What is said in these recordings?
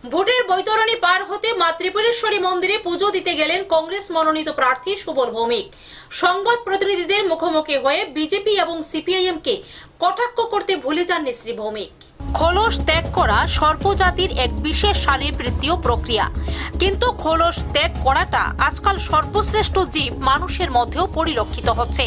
ভোটের বৈতরণী পার হতে মা ত্রিপুরেশ্বরী মন্দিরে পুজো দিতে গেলেন কংগ্রেস মনোনীত প্রার্থী সুবল ভৌমিক। সংবাদ প্রতিনিধিদের মুখোমুখি হয়ে বিজেপি এবং সিপিআইএম কে কটাক্ষ করতে ভুলে যাননি শ্রী ভৌমিক। খোলস ত্যাগ করা সর্বজাতির এক বিশেষ শারীরবৃত্তীয় প্রক্রিয়া, কিন্তু খোলস ত্যাগ করাটা আজকাল সর্বশ্রেষ্ঠ জীব মানুষের মধ্যেও পরিলক্ষিত হচ্ছে।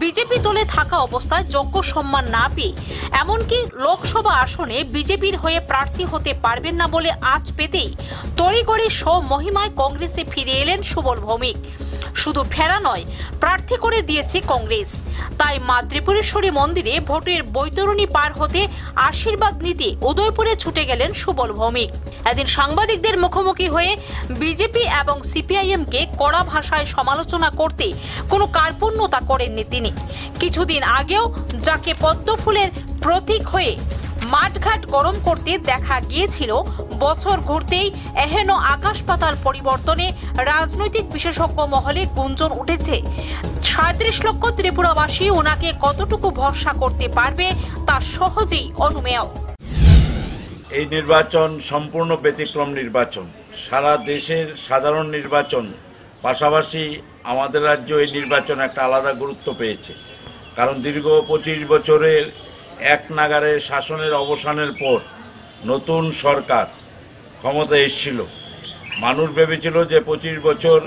বিজেপি দলে থাকা অবস্থায় যোগ্য সম্মান না পেয়ে এমনকি লোকসভা আসনে বিজেপির হয়ে প্রার্থী হতে পারবেন না বলে আজ পেতেই তড়িঘড়ি স্বমহিমায় কংগ্রেসে ফিরে এলেন সুবল ভৌমিক। শুধু ফেরা নয়, প্রার্থী করে দিয়েছে কংগ্রেস। তাই মা ত্রিপুরেশ্বরী মন্দিরে ভোটের বৈতরণী পার হতে আশীর্বাদ নিতে উদয়পুরে ছুটে গেলেন সুবল ভৌমিক। এদিন সাংবাদিকদের মুখোমুখি হয়ে বিজেপি এবং সিপিআইএম কে কড়া ভাষায় সমালোচনা করতে কোনো কার্পণ্যতা করেননি তিনি। কিছুদিন আগেও যাকে পদ্মফুলের প্রতীক হয়ে মাঠঘাট গরম করতে দেখা গিয়েছিল, বছর ঘুরতেই এহেন আকাশ পাতাল পরিবর্তনে রাজনৈতিক বিশেষজ্ঞ মহলে গুঞ্জন উঠেছে। ৩৭ লক্ষ ত্রিপুরাবাসী ওনাকে কতটুকু ভরসা করতে পারবে তা সহজেই অনুমেয়। এই নির্বাচন সম্পূর্ণ ব্যতিক্রম নির্বাচন, সারা দেশের সাধারণ নির্বাচন পাশাপাশি আমাদের রাজ্য এই নির্বাচন একটা আলাদা গুরুত্ব পেয়েছে। কারণ দীর্ঘ ২৫ বছরের এক নাগারে শাসনের অবসানের পর নতুন সরকার ক্ষমতায় এসেছিল। মানুষ ভেবেছিল যে ২৫ বছর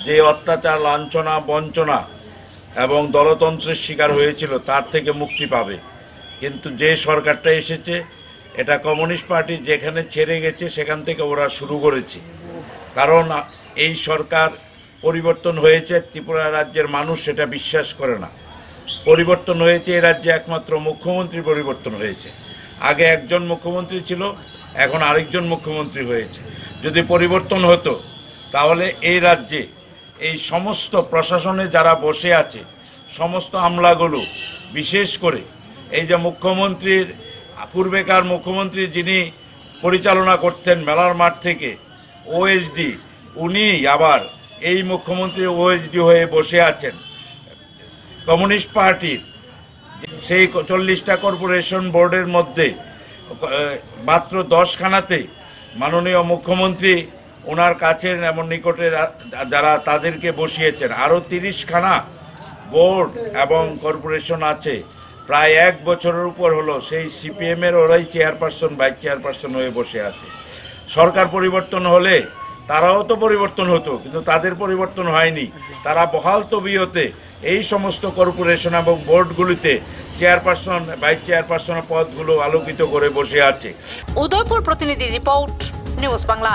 যে অত্যাচার, লাঞ্ছনা, বঞ্চনা এবং দলতন্ত্রের শিকার হয়েছিল তার থেকে মুক্তি পাবে। কিন্তু যে সরকারটা এসেছে এটা কমিউনিস্ট পার্টি যেখানে ছেড়ে গেছে সেখান থেকে ওরা শুরু করেছে। কারণ এই সরকার পরিবর্তন হয়েছে, ত্রিপুরা রাজ্যের মানুষ সেটা বিশ্বাস করে না। পরিবর্তন হয়েছে এই রাজ্যে একমাত্র মুখ্যমন্ত্রী পরিবর্তন হয়েছে। আগে একজন মুখ্যমন্ত্রী ছিল, এখন আরেকজন মুখ্যমন্ত্রী হয়েছে। যদি পরিবর্তন হতো তাহলে এই রাজ্যে এই সমস্ত প্রশাসনে যারা বসে আছে সমস্ত আমলাগুলো, বিশেষ করে এই যে মুখ্যমন্ত্রীর পূর্বেকার মুখ্যমন্ত্রী যিনি পরিচালনা করতেন মেলার মাঠ থেকে ওএসডি, উনি আবার এই মুখ্যমন্ত্রী ওএসডি হয়ে বসে আছেন। কমিউনিস্ট পার্টির সেই 40টা কর্পোরেশন বোর্ডের মধ্যে মাত্র 10খানাতে মাননীয় মুখ্যমন্ত্রী ওনার কাছের এমন নিকটের যারা তাদেরকে বসিয়েছেন। আরও 30খানা বোর্ড এবং কর্পোরেশন আছে, প্রায় 1 বছরের উপর হলো সেই সিপিএমের ওরাই চেয়ারপারসন, ভাইস চেয়ারপারসন হয়ে বসে আছে। সরকার পরিবর্তন হলে তারাও তো পরিবর্তন হতো, কিন্তু তাদের পরিবর্তন হয়নি। তারা বহাল তবিয়তে এই সমস্ত কর্পোরেশন এবং বোর্ডগুলিতে চেয়ারপারসন, ভাইস চেয়ারপারসন পদগুলো আলোকিত করে বসে আছে। উদয়পুর প্রতিনিধি রিপোর্ট, নিউজ বাংলা।